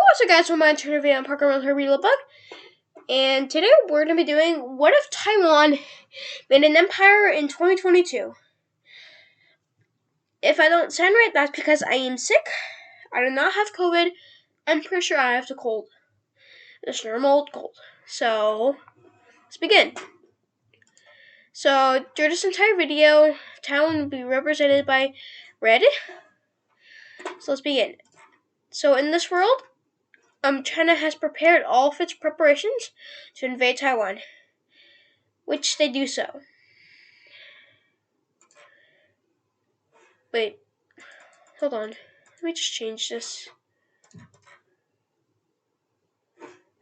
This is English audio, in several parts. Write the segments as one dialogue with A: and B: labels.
A: What's up, guys? Welcome to another video on Parker Military Read a Book. And today we're going to be doing What if Taiwan made an empire in 2022? If I don't sound right, that's because I am sick. I do not have COVID. I'm pretty sure I have the cold. It's normal old cold. So, let's begin. So, during this entire video, Taiwan will be represented by red. So, let's begin. So, in this world, China has prepared all of its preparations to invade Taiwan, which they do so. Wait, hold on. Let me just change this.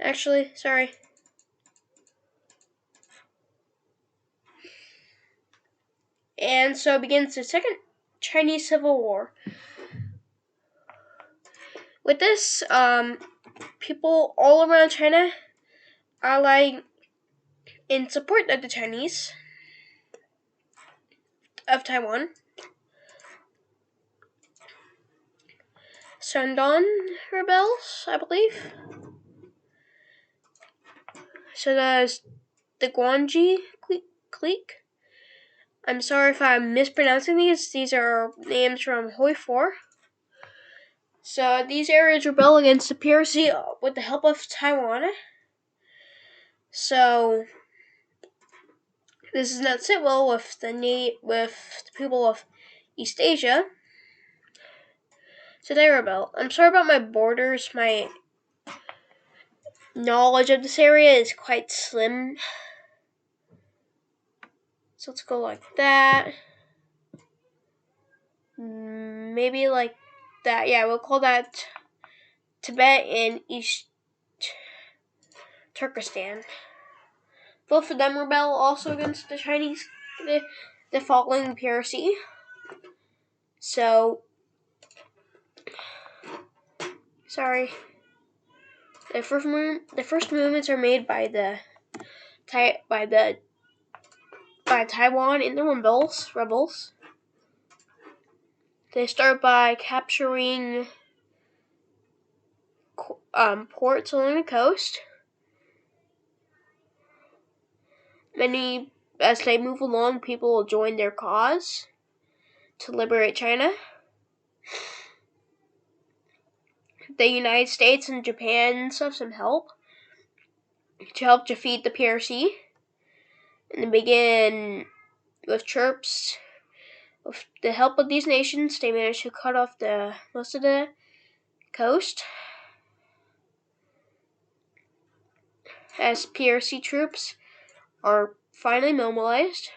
A: Actually, sorry. And so begins the Second Chinese Civil War. With this, people all around China allied in support of the Chinese of Taiwan. Shandong rebels, I believe. So there's the Guanji clique. I'm sorry if I'm mispronouncing these. These are names from Hoi 4. So these areas rebel against the PRC with the help of Taiwan. So this does not sit well with the people of East Asia. So they rebel. I'm sorry about my borders. My knowledge of this area is quite slim. So let's go like that. Maybe like that. Yeah, we'll call that Tibet and East Turkestan. Both of them rebel also against the Chinese, the falling PRC. So, sorry. The first movements are made by Taiwan and the rebels. They start by capturing ports along the coast. As they move along, people will join their cause to liberate China. The United States and Japan have some help to help defeat the PRC. And they begin with troops. With the help of these nations, they managed to cut off most of the coast. As PRC troops are finally mobilized,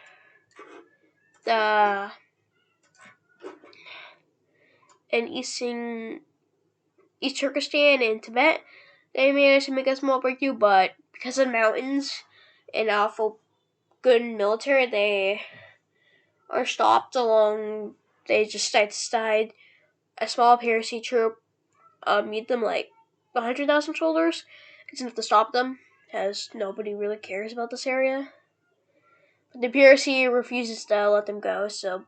A: in East Turkestan and Tibet, they managed to make a small breakthrough, but because of the mountains and awful good military, they are stopped along. They just decide a small PRC troop meet them like 100,000 soldiers. It's enough to stop them, as nobody really cares about this area. But the PRC refuses to let them go, so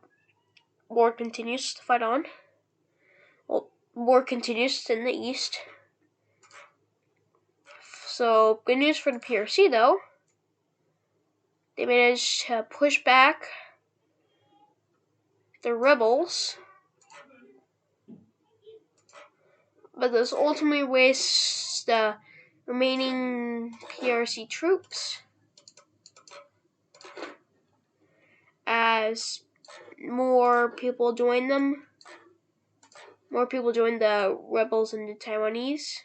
A: war continues to fight on. Well, war continues in the east. So, good news for the PRC, though. They managed to push back the rebels, but this ultimately wastes the remaining PRC troops, as more people join them. More people join the rebels and the Taiwanese,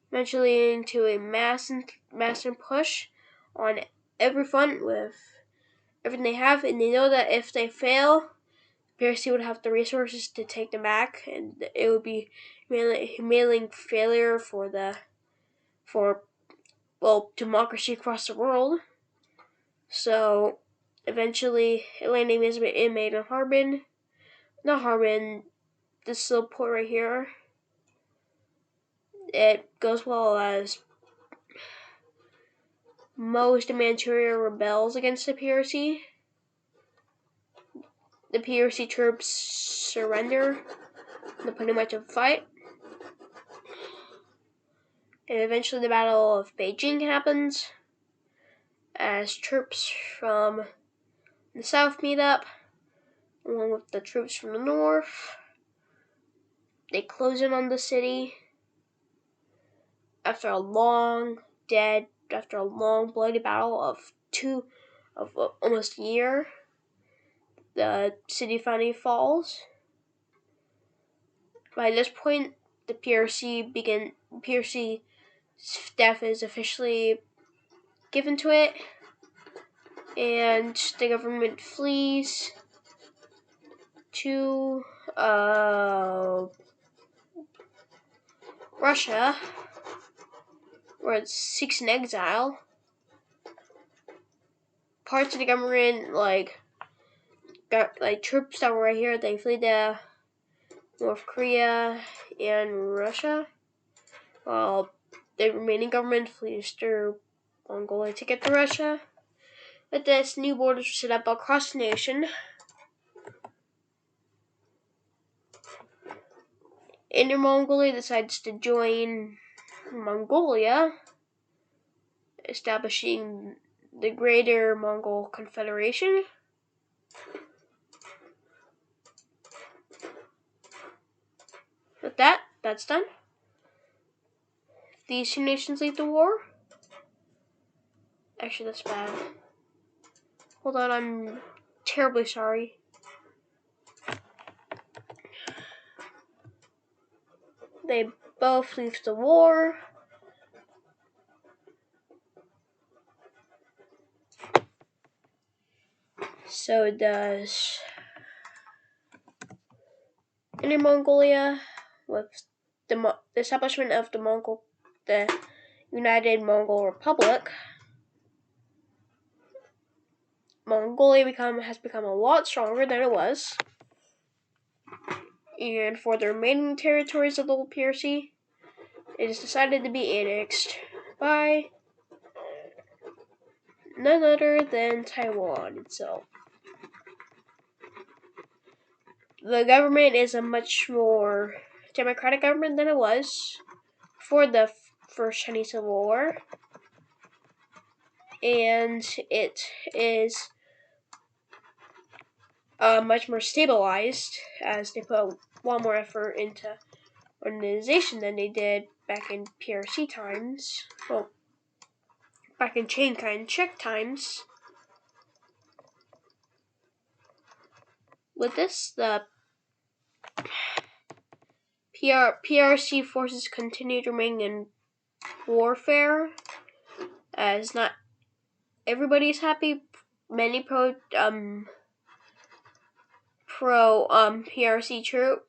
A: eventually leading to a massive push on every front with everything they have, and they know that if they fail, PRC would have the resources to take them back, and it would be a humiliating failure for democracy across the world. So eventually, a landing is made in Harbin. Not Harbin, this little port right here. It goes well as most of Manchuria rebels against the PRC. The PRC troops surrender. They're pretty much a fight. And eventually the Battle of Beijing happens as troops from the south meet up along with the troops from the north. They close in on the city after a long bloody battle of almost a year. The city finally falls. By this point, the PRC staff is officially given to it, and the government flees to Russia, where it seeks an exile. Parts of the government, like troops that were right here, they flee to North Korea and Russia, while the remaining government flees through Mongolia to get to Russia. With this, new borders were set up across the nation. Inner Mongolia decides to join Mongolia, establishing the Greater Mongol Confederation. With that, that's done. These two nations lead the war. Actually, that's bad. Hold on, I'm terribly sorry. They both leave the war. So does Inner Mongolia, with the establishment of the United Mongol Republic. Mongolia has become a lot stronger than it was. And for the remaining territories of the old PRC, it is decided to be annexed by none other than Taiwan itself. The government is a much more democratic government than it was for the first Chinese Civil War, and it is much more stabilized, as they put a lot more effort into organization than they did back in PRC times. Well, back in Chiang Kai-shek times. With this, the PRC forces continue to remain in warfare, as not everybody's happy. Many pro PRC troop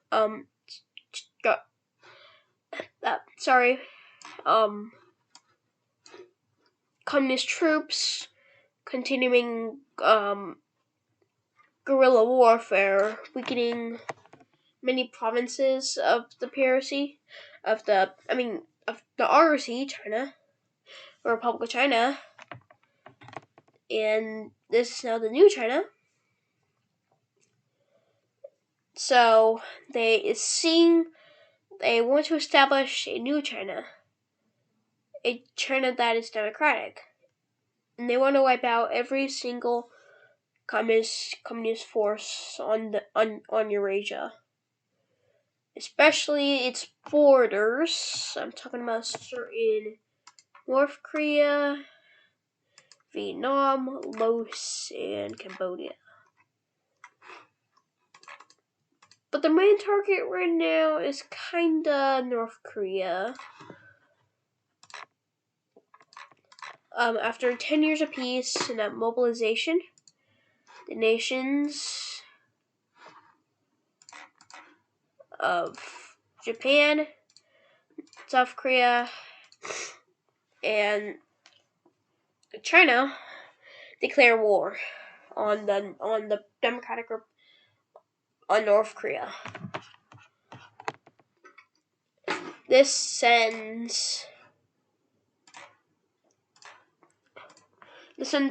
A: communist troops continuing guerrilla warfare, weakening many provinces of the PRC, of the ROC, China, or Republic of China, and this is now the new China. So they want to establish a new China, a China that is democratic, and they want to wipe out every single communist force on Eurasia, especially its borders. I'm talking about certain North Korea, Vietnam, Laos, and Cambodia. But the main target right now is kinda North Korea. After 10 years of peace and that mobilization, the nations of Japan, South Korea, and China declare war on the Democratic on North Korea. This sends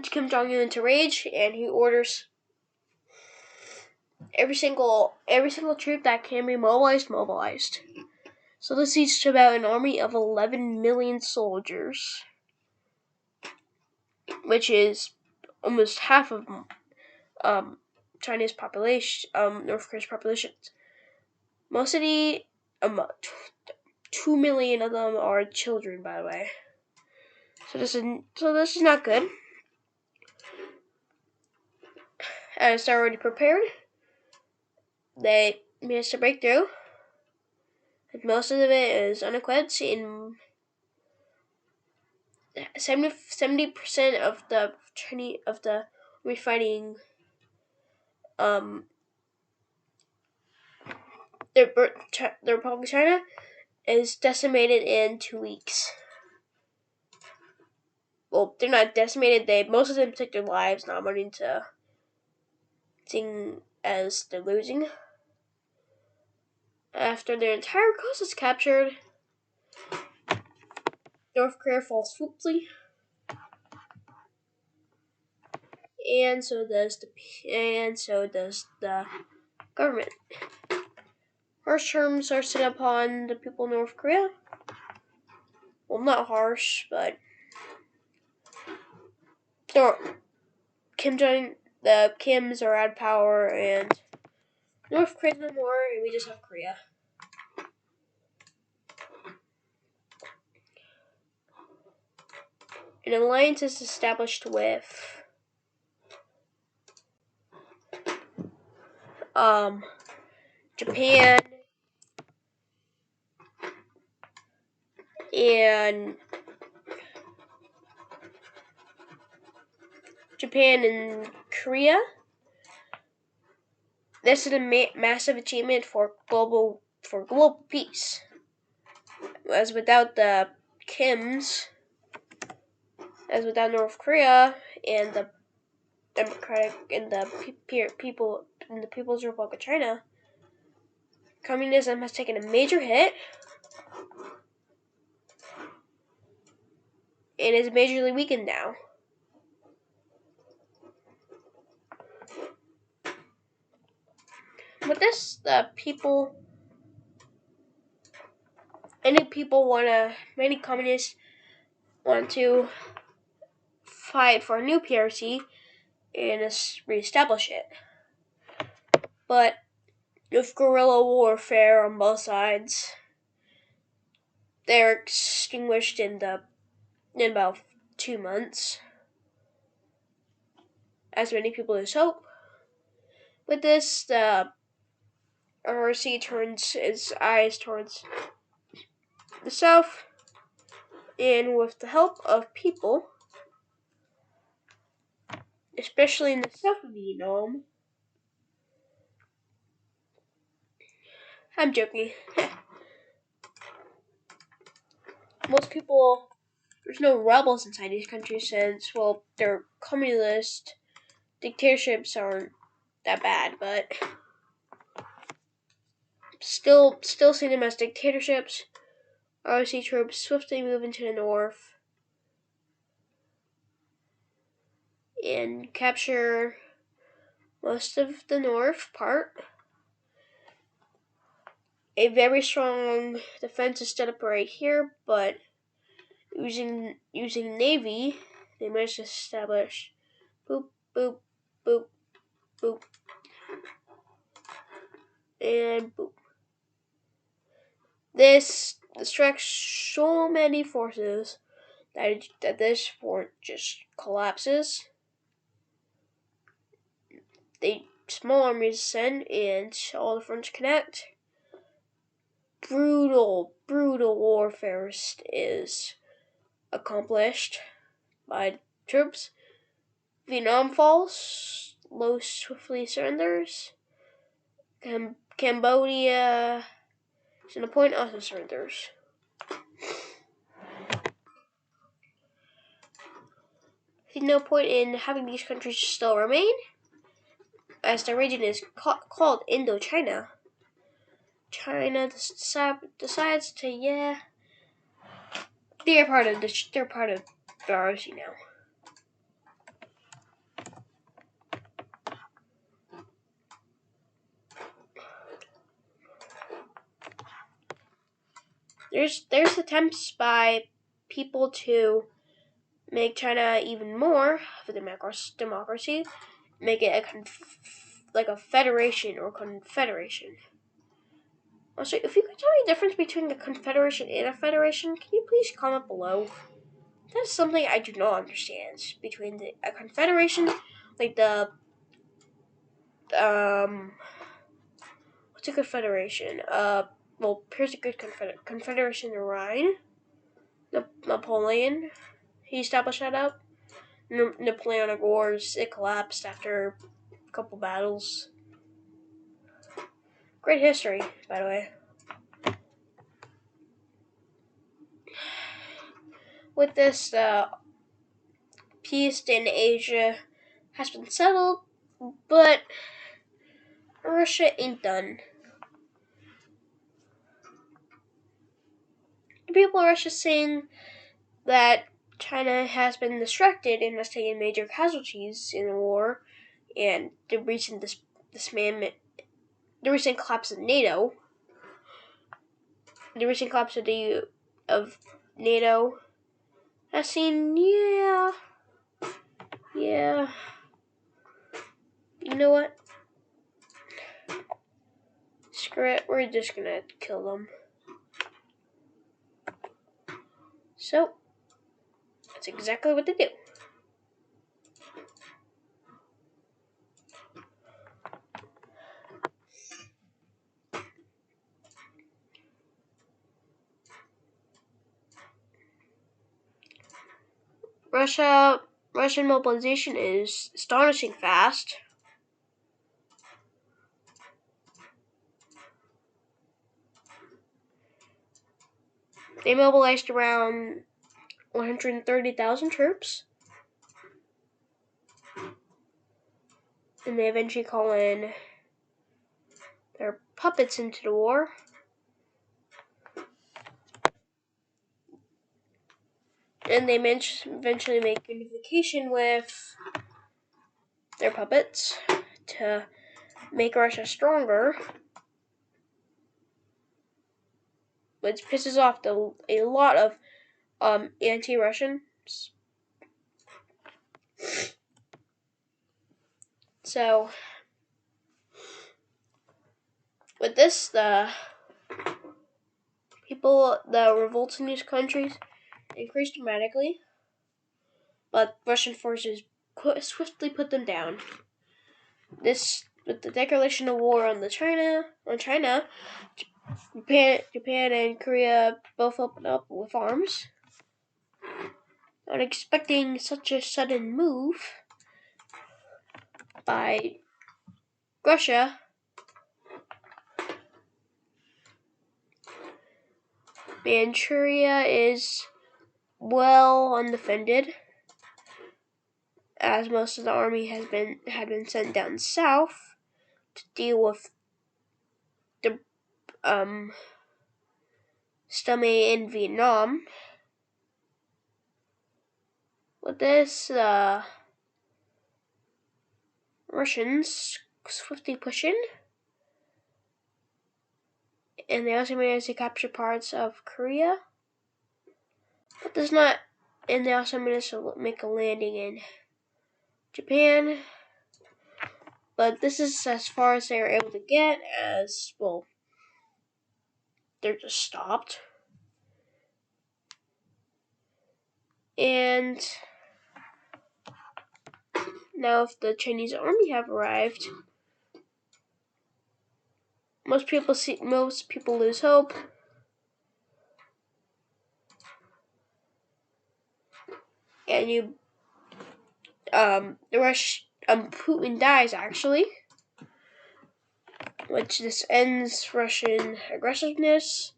A: Kim Jong-un into rage, and he orders every single troop that can be mobilized. So this leads to about an army of 11 million soldiers, which is almost half of China's population, North Korea's population. Most of the 2 million of them are children, by the way. So this is not good. As they're already prepared, they managed to break through. And most of it is unequipped, and 70% of the army fighting the Republic of China is decimated in 2 weeks. Well, they're not decimated. Most of them took their lives, not wanting to seeing as they're losing. After their entire coast is captured, North Korea falls swiftly, and so does the government. Harsh terms are set upon the people of North Korea. Well, not harsh, but the Kims are out of power, and North Korea's no more, and we just have Korea. An alliance is established with Japan and Korea. This is a massive achievement for global peace. As without the Kims, as without North Korea and the Democratic and the people in the People's Republic of China, communism has taken a major hit and is majorly weakened now. With this, many communists want to fight for a new PRC and reestablish it. But with guerrilla warfare on both sides, they're extinguished in about 2 months, as many people lose hope. With this, the RC turns its eyes towards the south, and with the help of people, especially in the south of Vietnam, I'm joking. Most people, there's no rebels inside these countries since, well, they're communist dictatorships aren't that bad, but still see them as dictatorships. ROC troops swiftly move into the north and capture most of the north part. A very strong defense is set up right here, but using Navy, they managed to establish boop, boop, boop, boop, and boop. This distracts so many forces that this fort just collapses. Small armies send, and all the fronts connect. Brutal warfare is accomplished by troops. Vietnam falls. Laos swiftly surrenders. Cambodia, to the point, also surrenders. There's no point in having these countries still remain, as the region is called Indochina. China decides to they're part of the ROC now. there's attempts by people to make China even more of a democracy, make it like a federation or confederation. Also, if you could tell me the difference between a confederation and a federation, can you please comment below? That's something I do not understand between a confederation, like the what's a confederation? Well, here's a good confederation. The Rhine, Napoleon, he established that up. Napoleonic Wars, it collapsed after a couple battles. Great history, by the way. With this, peace in Asia has been settled, but Russia ain't done. The people of Russia saying that China has been distracted and has taken major casualties in the war, and the recent dismantlement, the recent collapse of NATO, of NATO has seen, yeah. You know what? Screw it, we're just gonna kill them. So, that's exactly what they do. Russian mobilization is astonishing fast. They mobilized around 130,000 troops, and they eventually call in their puppets into the war. And they eventually make unification with their puppets to make Russia stronger, which pisses off a lot of anti-Russians. So, with this, the revolts in these countries increased dramatically, but Russian forces swiftly put them down. This, with the declaration of war on China, Japan and Korea both opened up with arms. Not expecting such a sudden move by Russia, Manchuria is well undefended, as most of the army had been sent down south to deal with the stomach in Vietnam. With this, Russians swiftly push in, and they also managed to capture parts of Korea. But they also managed to make a landing in Japan. But this is as far as they were able to get, as well, they're just stopped. And now if the Chinese army have arrived, most people lose hope. And Putin dies actually, which this ends Russian aggressiveness.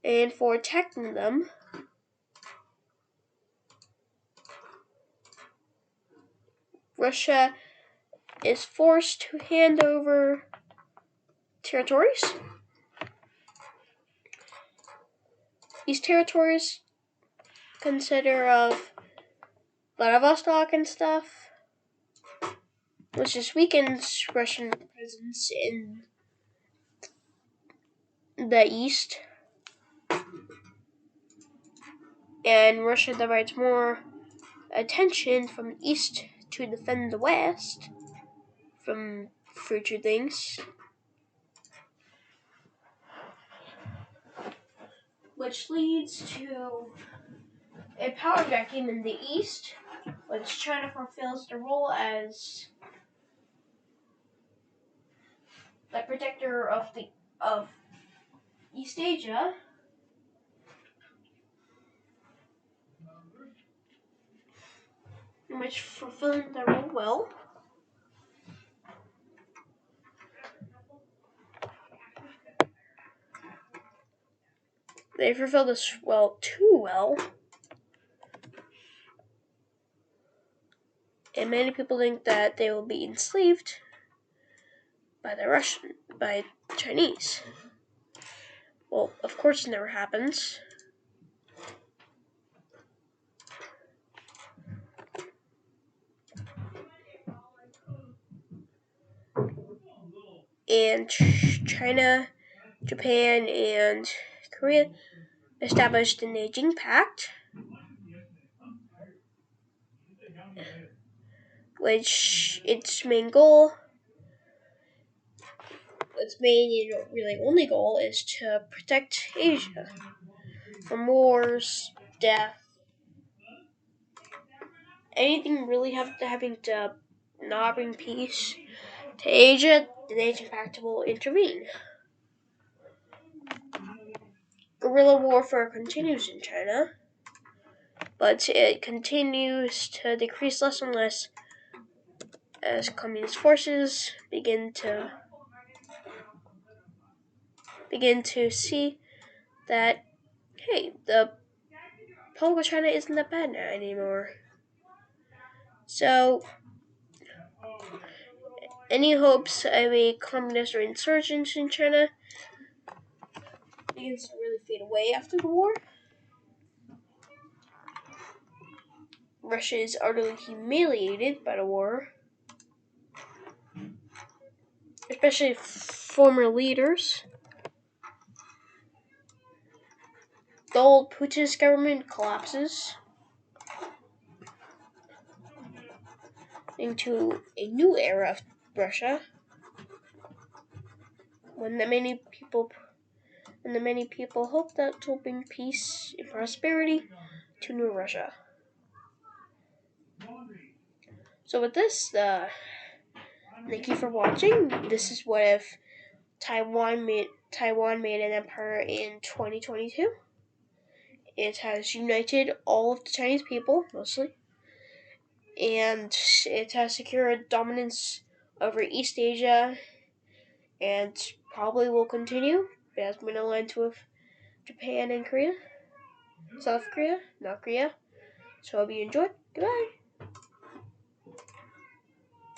A: And for attacking them, Russia is forced to hand over territories. These territories consider of Vladivostok and stuff, which just weakens Russian presence the East, and Russia diverts more attention from the East to defend the West from future things, which leads to a power vacuum in the East, which China fulfills the role as the protector of East Asia, which fulfilling the role well. They fulfill this well too well. And many people think that they will be enslaved by by Chinese. Well, of course it never happens. And China, Japan, and Korea established the Nanjing Pact, which its main and really only goal is to protect Asia from wars, death, anything really having to not bring peace to Asia. The Nanjing Pact will intervene. Guerrilla warfare continues in China, but it continues to decrease less and less as communist forces begin to see that, hey, the Republic of China isn't that bad now anymore. So, any hopes of a communist or insurgence in China begins to really fade away after the war. Russia is utterly humiliated by the war, especially former leaders. The old Putin's government collapses into a new era of Russia, when the many people hope that will bring peace and prosperity to New Russia. So with this, thank you for watching. This is what if Taiwan made an empire in 2022. It has united all of the Chinese people, mostly, and it has secured dominance over East Asia, and probably will continue. It has been aligned with Japan and Korea, South Korea, North Korea. So I hope you enjoyed. Goodbye.